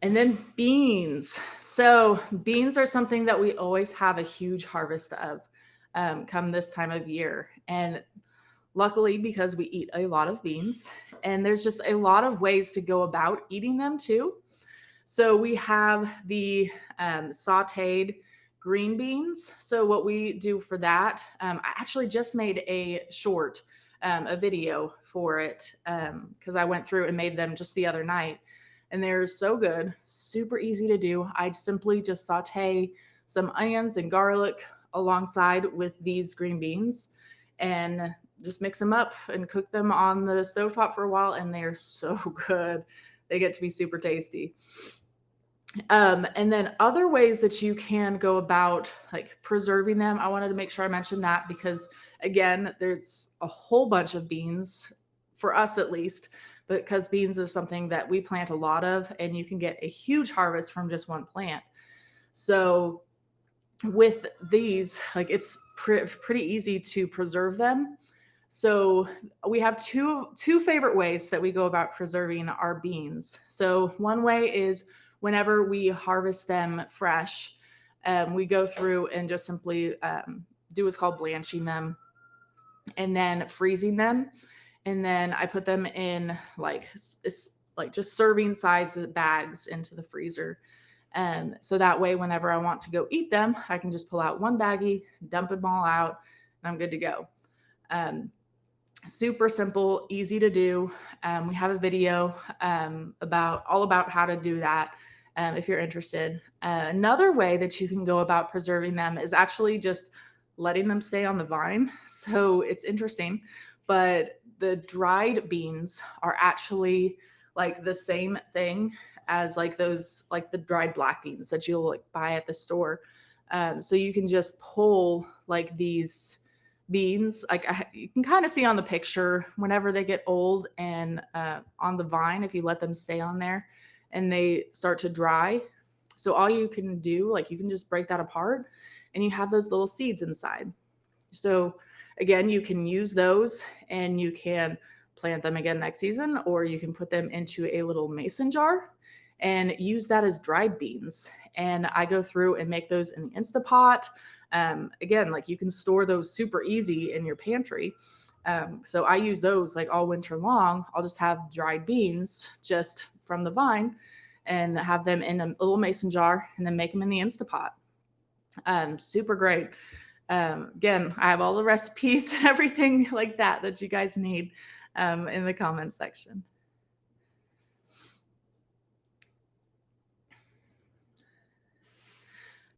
And then beans. So beans are something that we always have a huge harvest of come this time of year. And luckily, because we eat a lot of beans, and there's just a lot of ways to go about eating them too. So we have the sautéed green beans. So what we do for that, I actually just made a short, a video for it because I went through and made them just the other night, and they're so good, super easy to do. I simply just saute some onions and garlic alongside with these green beans, and just mix them up and cook them on the stovetop for a while, and they're so good. They get to be super tasty. And then other ways that you can go about like preserving them. I wanted to make sure I mentioned that because again, there's a whole bunch of beans for us at least, because beans is something that we plant a lot of and you can get a huge harvest from just one plant. So with these, like it's pretty easy to preserve them. So we have two favorite ways that we go about preserving our beans. So one way is whenever we harvest them fresh, we go through and just simply do what's called blanching them and then freezing them. And then I put them in like just serving size bags into the freezer. So that way, whenever I want to go eat them, I can just pull out one baggie, dump them all out, and I'm good to go. Super simple, easy to do. We have a video about how to do that if you're interested. Another way that you can go about preserving them is actually just letting them stay on the vine. So it's interesting, but the dried beans are actually like the same thing as like those like the dried black beans that you'll like buy at the store. So you can just pull like these beans you can kind of see on the picture whenever they get old and on the vine if you let them stay on there and they start to dry. So all you can do, like you can just break that apart and you have those little seeds inside. So again, you can use those and you can plant them again next season, or you can put them into a little mason jar and use that as dried beans. And I go through and make those in the Instapot. Again, like you can store those super easy in your pantry. So I use those like all winter long. I'll just have dried beans just from the vine and have them in a little mason jar and then make them in the Instapot. Super great. Again, I have all the recipes and everything like that that you guys need in the comment section.